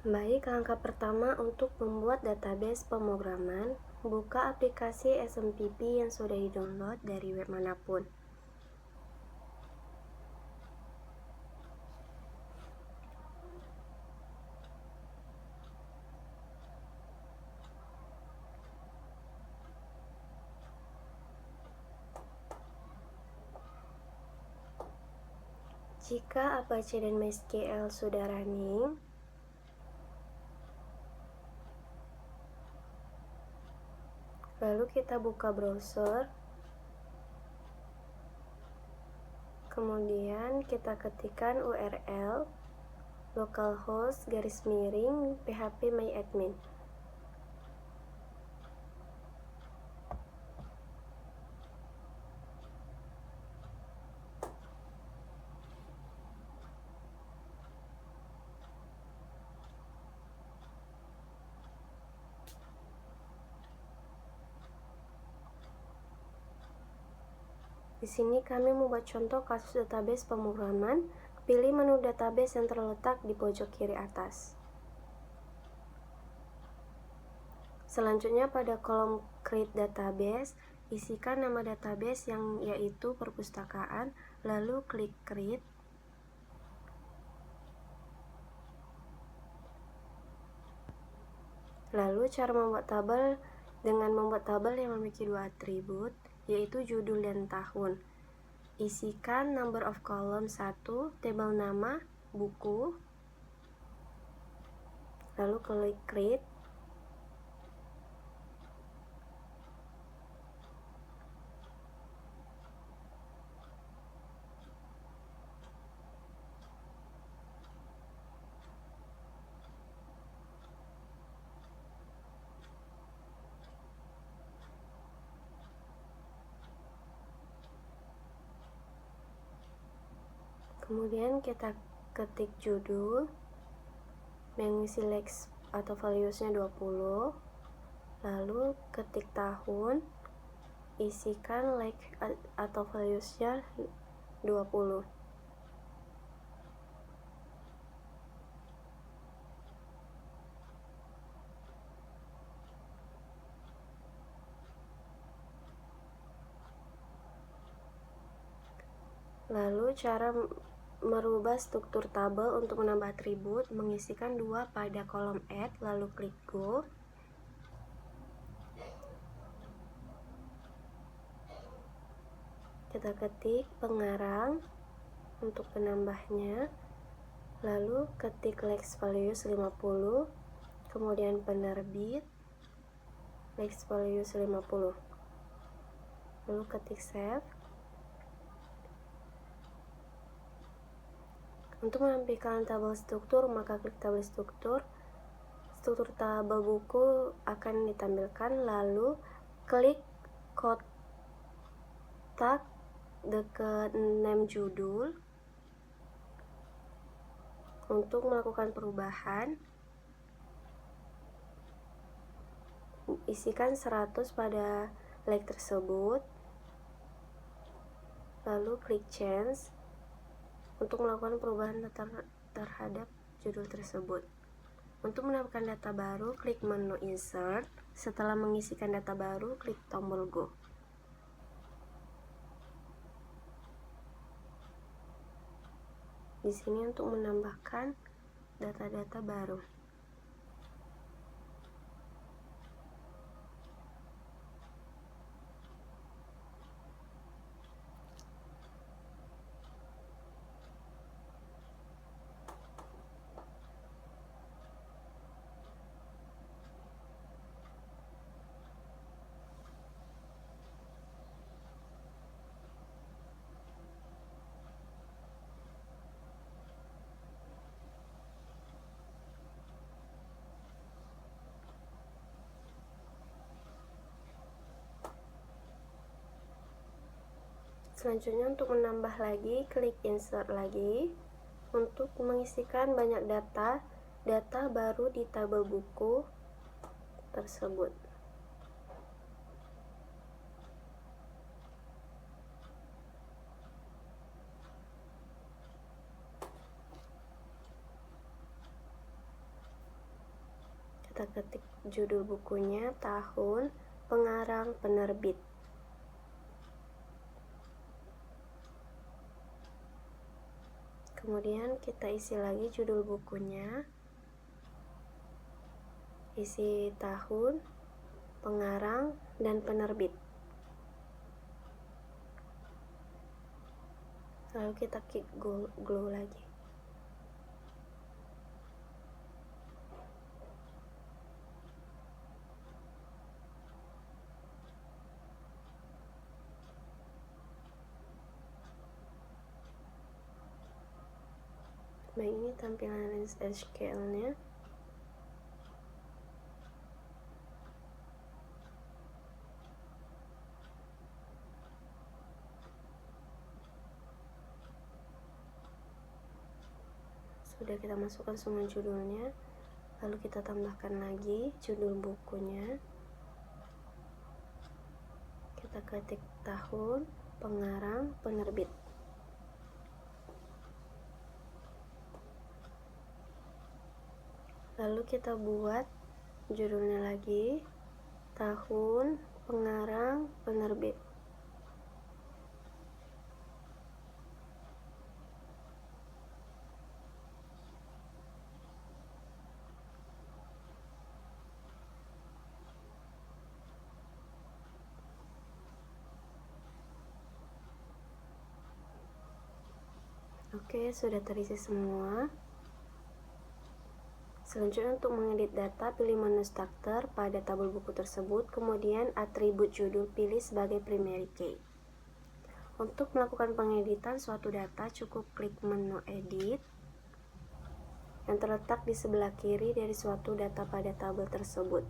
Baik, langkah pertama untuk membuat database pemrograman, buka aplikasi SMPP yang sudah di-download dari web manapun. Jika Apache dan MySQL sudah running, lalu kita buka browser, kemudian kita ketikkan URL localhost/phpMyAdmin. Di sini kami membuat contoh kasus database pemrograman. Pilih menu database yang terletak di pojok kiri atas. Selanjutnya pada kolom Create Database, isikan nama database yang yaitu perpustakaan, lalu klik Create. Lalu cara membuat tabel dengan membuat tabel yang memiliki dua atribut, yaitu judul dan tahun. Isikan number of column 1, tabel nama, buku, lalu klik Create. Kemudian kita ketik judul, mengisi lex atau values-nya 20, lalu ketik tahun, isikan lex atau values-nya 20. Lalu cara merubah struktur tabel untuk menambah atribut, mengisikan 2 pada kolom add, lalu klik go. Kita ketik pengarang untuk penambahnya, lalu ketik lex values 50, kemudian penerbit lex values 50, lalu ketik save. Untuk menampilkan tabel struktur, maka klik tabel struktur. Struktur tabel buku akan ditampilkan, lalu klik kotak dekat name judul untuk melakukan perubahan. Isikan 100 pada like tersebut, lalu klik change untuk melakukan perubahan terhadap judul tersebut. Untuk menambahkan data baru, klik menu insert. Setelah mengisikan data baru, klik tombol go. Di sini untuk menambahkan data-data baru. Selanjutnya untuk menambah lagi, klik insert lagi untuk mengisikan banyak data baru di tabel buku tersebut. kita ketik judul bukunya, tahun, pengarang, penerbit. Kemudian kita isi lagi judul bukunya, isi tahun, pengarang, dan penerbit. Lalu kita klik glue lagi. Baik, ini tampilan SQL-nya. Sudah kita masukkan semua judulnya, lalu kita tambahkan lagi judul bukunya. Kita ketik tahun, pengarang, penerbit. Lalu kita buat judulnya lagi, tahun, pengarang, penerbit. Oke, sudah terisi semua. Selanjutnya untuk mengedit data, pilih menu starter pada tabel buku tersebut, kemudian atribut judul pilih sebagai primary key. Untuk melakukan pengeditan suatu data, cukup klik menu edit yang terletak di sebelah kiri dari suatu data pada tabel tersebut.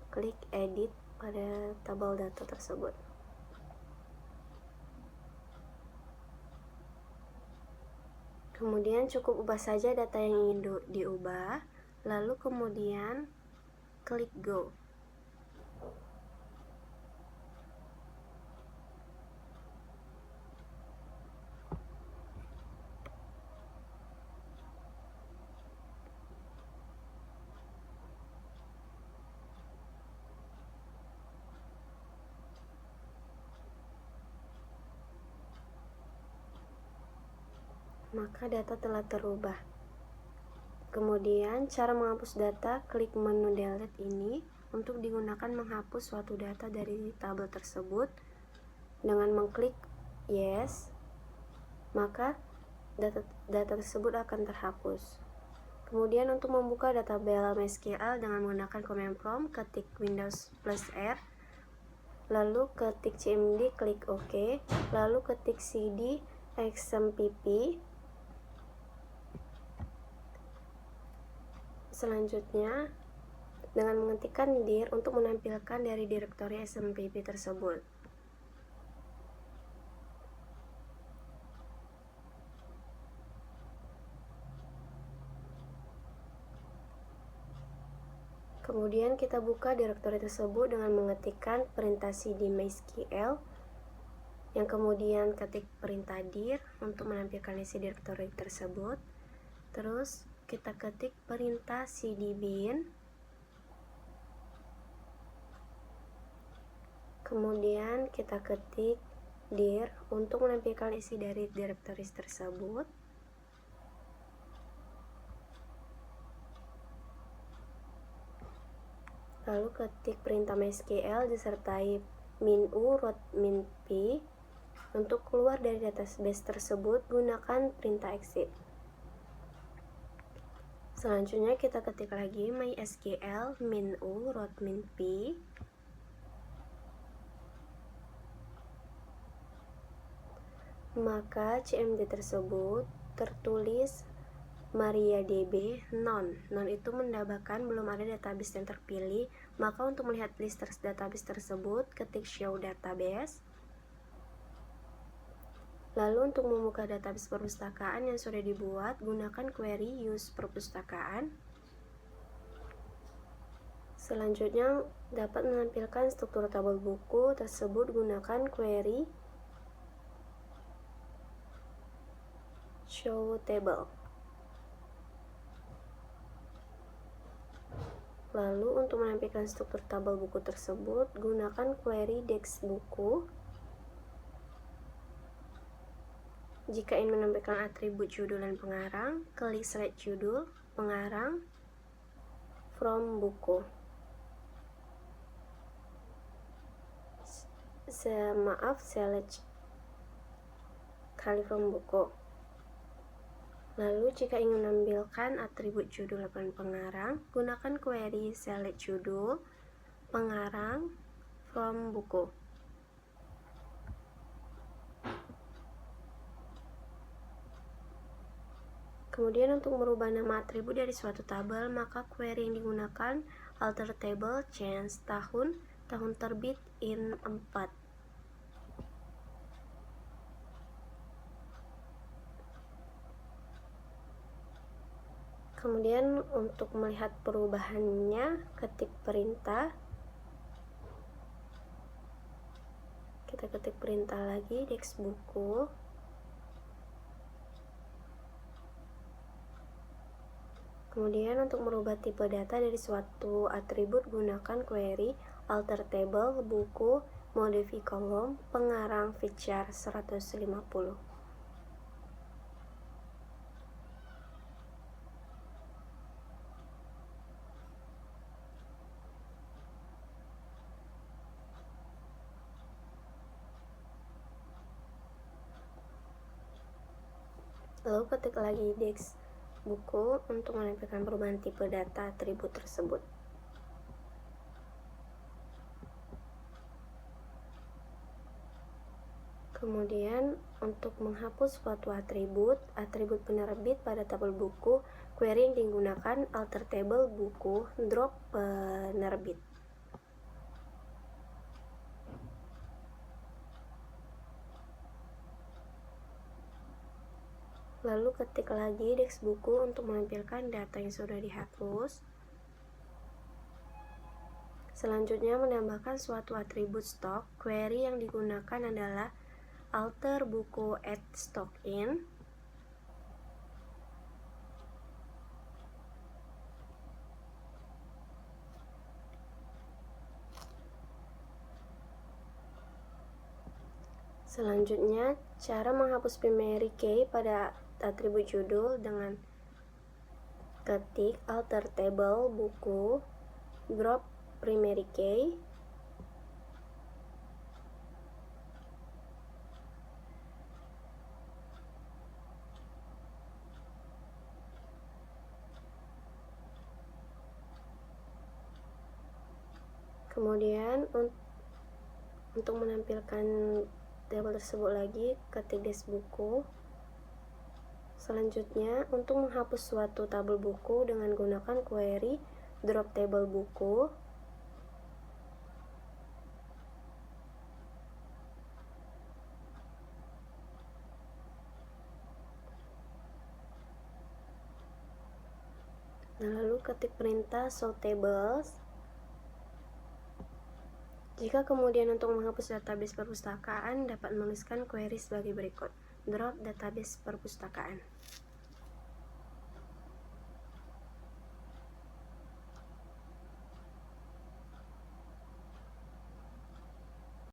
Klik edit pada tabel data tersebut. Kemudian cukup ubah saja data yang ingin diubah, lalu kemudian klik go. Maka data telah terubah. Kemudian cara menghapus data, klik menu delete ini untuk digunakan menghapus suatu data dari tabel tersebut. Dengan mengklik yes, maka data tersebut akan terhapus. Kemudian untuk membuka database MySQL dengan menggunakan command prompt, ketik Windows +R, lalu ketik cmd, klik OK, lalu ketik cd xmpp. Selanjutnya, dengan mengetikkan dir untuk menampilkan dari direktori SMPP tersebut. Kemudian kita buka direktori tersebut dengan mengetikkan perintah cd MySQL, yang kemudian ketik perintah dir untuk menampilkan isi direktori tersebut. Terus kita ketik perintah cd-bin, kemudian kita ketik dir untuk menampilkan isi dari direktoris tersebut. Lalu ketik perintah MySQL disertai -u root -p. Untuk keluar dari database tersebut, gunakan perintah exit. Selanjutnya kita ketik lagi MySQL -u root -p. Maka cmd tersebut tertulis MariaDB non itu menandakan belum ada database yang terpilih. Maka untuk melihat list database tersebut, ketik show database. Lalu untuk membuka database perpustakaan yang sudah dibuat, gunakan query use perpustakaan. Selanjutnya, dapat menampilkan struktur tabel buku tersebut, gunakan query show table. Lalu untuk menampilkan struktur tabel buku tersebut, gunakan query desk buku. Jika ingin menampilkan atribut judul dan pengarang, klik select judul, pengarang, from buku. Select kali from buku. Lalu jika ingin menampilkan atribut judul dan pengarang, gunakan query select judul, pengarang, from buku. Kemudian untuk merubah nama atribut dari suatu tabel, maka query yang digunakan alter table change tahun terbit in 4. Kemudian untuk melihat perubahannya, ketik perintah. Kita ketik perintah lagi, desk buku. Kemudian untuk merubah tipe data dari suatu atribut, gunakan query alter table buku modify kolom pengarang feature 150. Lalu ketik lagi desk buku untuk menampilkan perubahan tipe data atribut tersebut. Kemudian untuk menghapus suatu atribut penerbit pada tabel buku, query yang digunakan alter table buku drop penerbit. Lalu ketik lagi desk buku untuk menampilkan data yang sudah dihapus. Selanjutnya menambahkan suatu atribut stok. Query yang digunakan adalah alter buku add stock in. Selanjutnya, cara menghapus primary key pada atribut judul dengan ketik alter table buku drop primary key. Kemudian untuk menampilkan tabel tersebut lagi, ketik desk buku. Selanjutnya, untuk menghapus suatu tabel buku dengan gunakan query drop table buku. Lalu ketik perintah show tables. Jika kemudian untuk menghapus database perpustakaan, dapat menuliskan query sebagai berikut. Drop database perpustakaan.